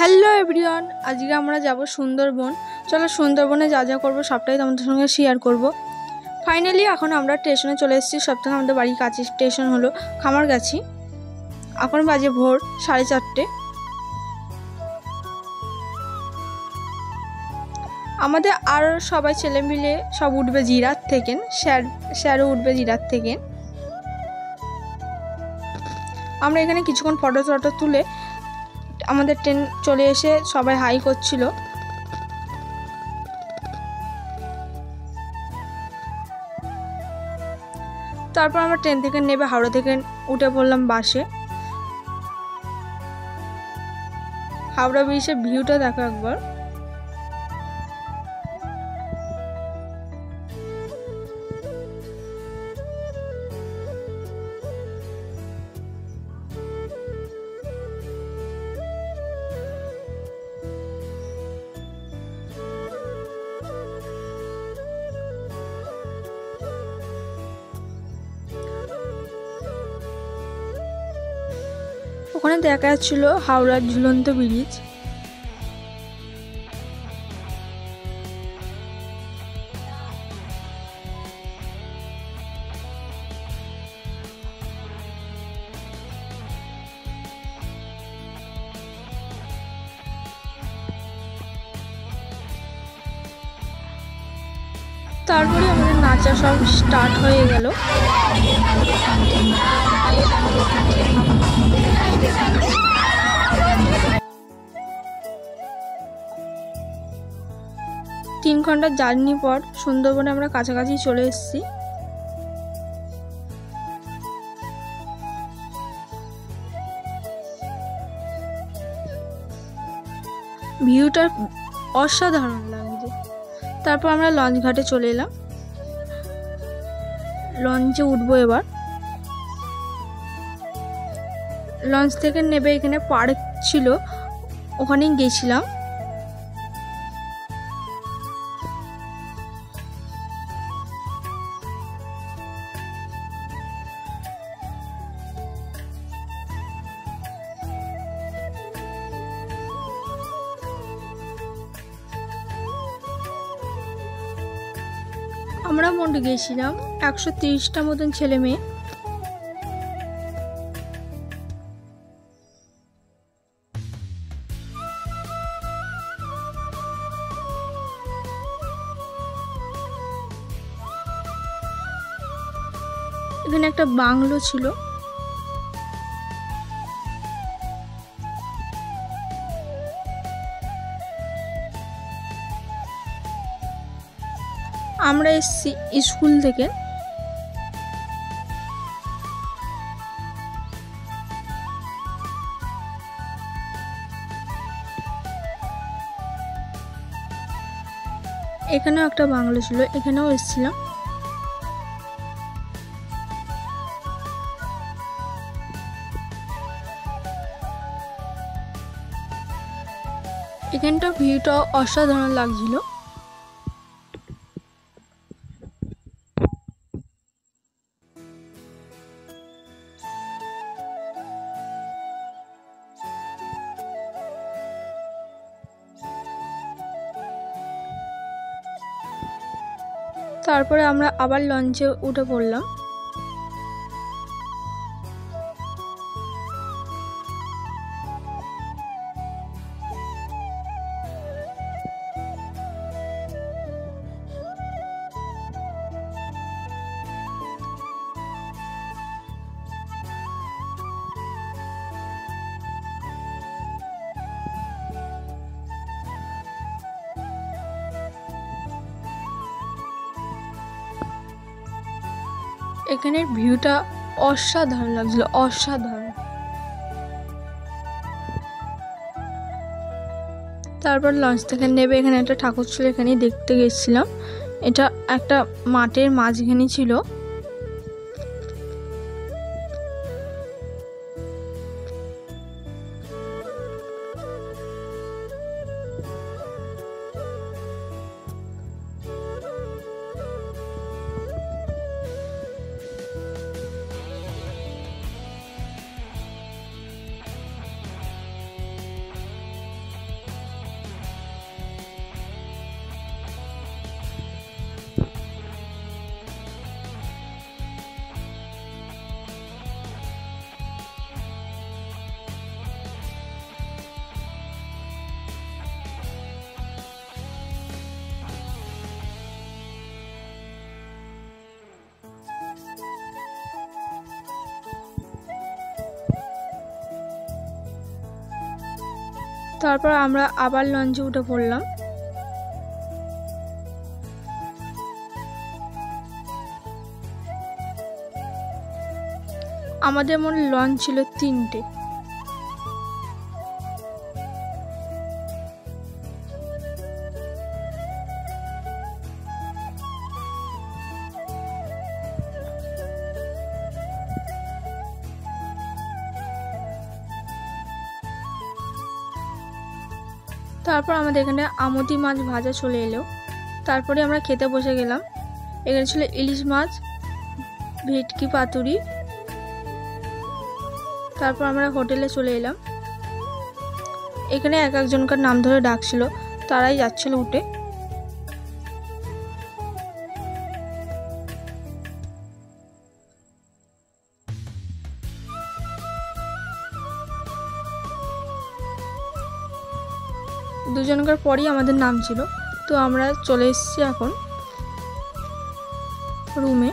Hello everyone, আজকে আমরা যাব সুন্দরবন। চলো সুন্দরবনে যা যা করবো সবটাই তোমাদের সঙ্গে শেয়ার করব। ফাইনালি এখন আমরা স্টেশনে চলে এসেছি। সব থেকে আমাদের বাড়ির কাছে স্টেশন হলো খামারগাছি। এখন বাজে ভোর 4:30। আমাদের আর সবাই ছেলে মিলে সব উঠবে জিরাত থেকে, স্যারও উঠবে জিরাত থেকে। আমরা এখানে কিছুক্ষণ ফটো তুলে আমাদের ট্রেন চলে এসে সবাই হাই করছিল। তারপর আমরা ট্রেন থেকে নেমে হাওড়া থেকে উঠে পড়লাম বাসে। হাওড়া ব্রিজের ভিউটা দেখো একবার। ওখানে দেখা যাচ্ছিল হাওড়ার ঝুলন্ত ব্রিজ। তারপরে আমাদের নাচা সব স্টার্ট হয়ে গেল। তিন ঘন্টার জার্নি পর সুন্দরবনে আমরা কাছাকাছি চলে এসেছি। ভিউটা অসাধারণ লাগছে। তারপর আমরা লঞ্চ ঘাটে চলে এলাম। লঞ্চে উঠবো এবার। লঞ্চ থেকে নেবে এখানে পার্ক ছিল, ওখানেই গেছিলাম। আমরা মোট গেছিলাম 130টা মতন ছেলে মেয়ে। এখানে একটা বাংলো ছিল। আমরা এসেছি স্কুল থেকে। এখানেও একটা বাংলো ছিল, এখানেও এসেছিলাম। এখানটা ভিউটা অসাধারণ লাগছিল। তারপরে আমরা আবার লঞ্চে উঠে পড়লাম। এখানের ভিউটা অসাধারণ লাগছিল, অসাধারণ। তারপর লঞ্চ থেকে নেবে এখানে একটা ঠাকুর ছিল, এখানেই দেখতে গেছিলাম। এটা একটা মাঠের মাঝখানে ছিল। তারপর আমরা আবার লঞ্চে উঠে পড়লাম। আমাদের মোট লঞ্চ ছিল 3টে। তারপর আমাদের এখানে আমুদি মাছ ভাজা চলে এলো। তারপরে আমরা খেতে বসে গেলাম। এখানে ছিল ইলিশ মাছ, ভেটকি পাতুরি। তারপর আমরা হোটেলে চলে এলাম। এখানে এক একজনকার নাম ধরে ডাকছিল, তারাই যাচ্ছিল উঠে। দুজনকার পরই আমাদের নাম ছিল। তো আমরা চলে এসেছি এখন রুমে।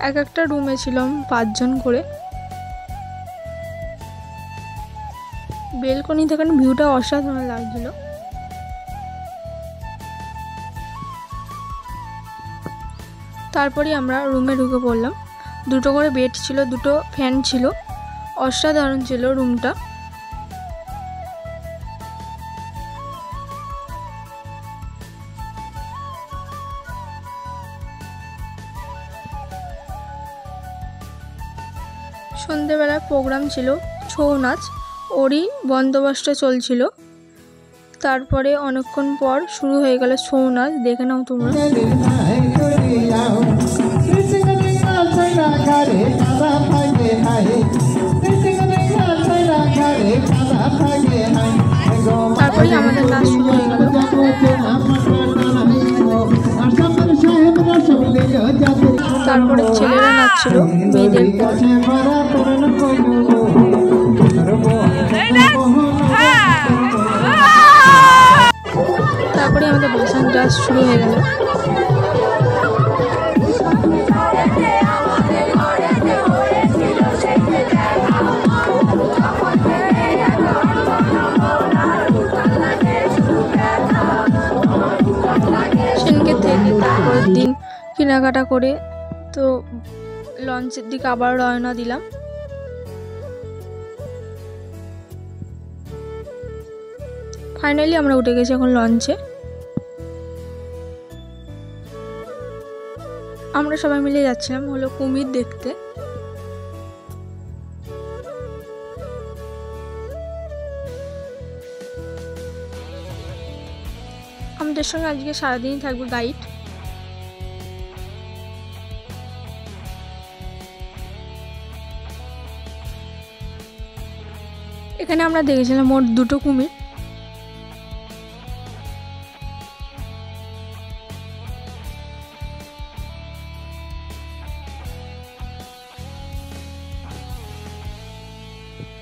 এক একটা রুমে ছিলাম 5 জন করে। বেলকনি থেকে ভিউটা অসাধারণ লাগছিল। তারপরে আমরা রুমে ঢুকে পড়লাম। 2টো করে বেড ছিল, 2টো ফ্যান ছিল, অসাধারণ ছিল রুমটা। সন্ধ্যেবেলা প্রোগ্রাম ছিল ছৌ নাচ, ওরই বন্দোবস্ত চলছিল। তারপরে অনেকক্ষণ পর শুরু হয়ে গেল ছৌ নাচ, দেখে নাও তোমরা। তারপরে আমাদের নাচ শুরু হয়ে গেল। তারপরে ছেলেরা নাচছিল মেয়েদের পর। তারপরে আমাদের ভাসান ডান্স শুরু হয়ে গেল। সেদিনকে থেকে তারপরের দিন কেনাকাটা করে তো লঞ্চের দিকে আবার রওনা দিলাম। ফাইনালি আমরা উঠে গেছি এখন লঞ্চে। আমরা সবাই মিলে যাচ্ছিলাম হলো কুমির দেখতে। আমাদের সঙ্গে আজকে সারাদিনই থাকবে গাইড। এখানে আমরা দেখেছিলাম মোট 2টো কুমির।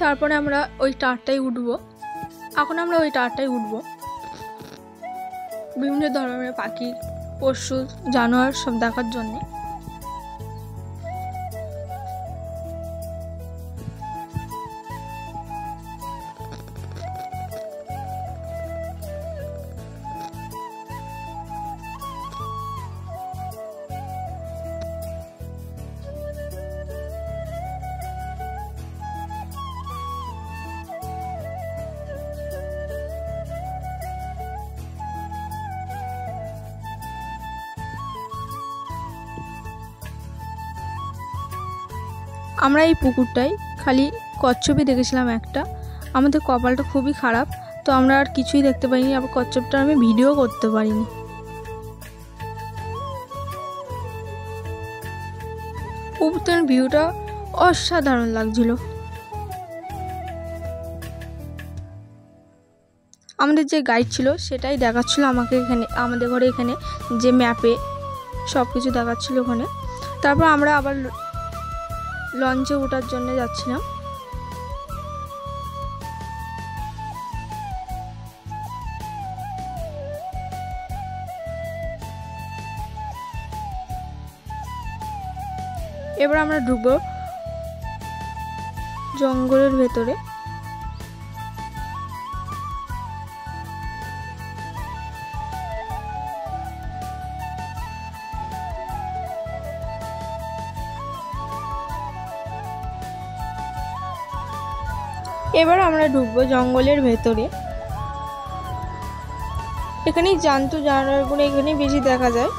তারপরে আমরা ওই টারটাই উঠবো। এখন আমরা ওই টারটাই উঠবো। বিভিন্ন ধরনের পাখি, পশু, জানোয়ার সব দেখার জন্যে। আমরা এই পুকুরটায় খালি কচ্ছপই দেখেছিলাম একটা। আমাদের কপালটা খুবই খারাপ, তো আমরা আর কিছুই দেখতে পাইনি। আবার কচ্ছপটা আমি ভিডিও করতে পারিনি। উপরের ভিউটা অসাধারণ লাগছিল। আমাদের যে গাইড ছিল সেটাই দেখাচ্ছিল আমাকে এখানে, আমাদের ঘরে এখানে যে ম্যাপে সব কিছু দেখাচ্ছিল ওখানে। তারপর আমরা আবার লঞ্চে ওঠার জন্য যাচ্ছিলাম। এবার আমরা ঢুকবো জঙ্গলের ভেতরে। এবার আমরা ঢুকবো জঙ্গলের ভেতরে। এখানে জন্তু জানোয়ারগুলো এখানে বেশি দেখা যায়।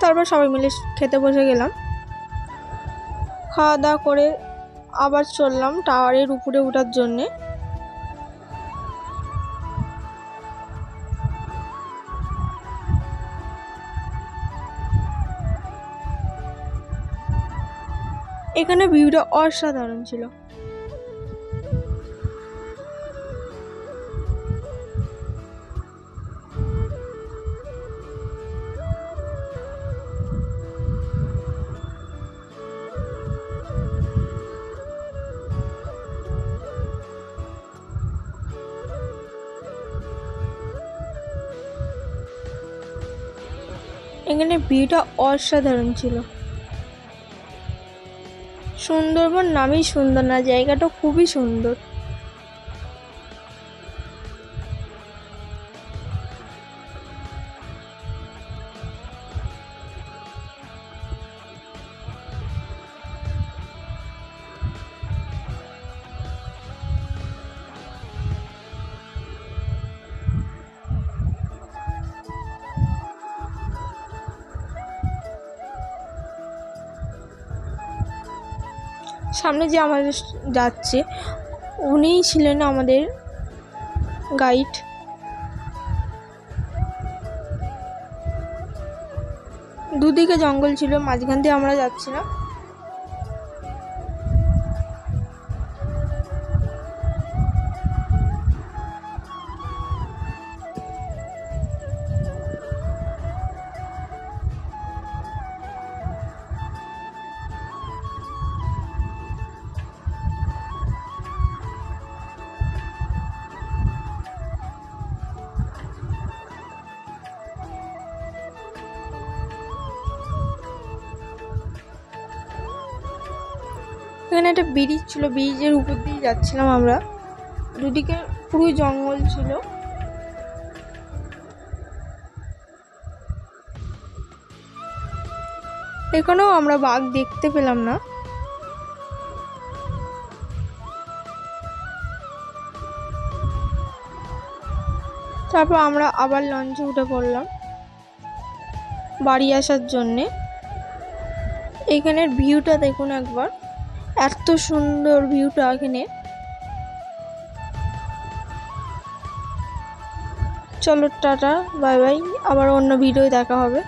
তারপর সবাই মিলে খেতে বসে গেলাম। খাওয়া দাওয়া করে আবার চললাম টাওয়ারের উপরে ওঠার জন্যে। এখানে ভিউটা অসাধারণ ছিল। এখানে ভিউটা অসাধারণ ছিল। সুন্দরবন নামই সুন্দর না, জায়গাটা খুবই সুন্দর। সামনে যে আমাদের যাচ্ছে উনিই ছিলেন আমাদের গাইড। দুদিকে জঙ্গল ছিল, মাঝখান দিয়ে আমরা যাচ্ছিলাম। এখানে একটা ব্রিজ ছিল, ব্রিজের উপর দিয়ে যাচ্ছিলাম আমরা। দুদিকে পুরো জঙ্গল ছিল। এখানেও আমরা বাঘ দেখতে পেলাম না। তারপর আমরা আবার লঞ্চে উঠে পড়লাম বাড়ি আসার জন্যে। এখানের ভিউটা দেখুন একবার, এত সুন্দর ভিউটা এখানে। চলো টাটা, বাই বাই, আবার অন্য ভিডিও দেখা হবে।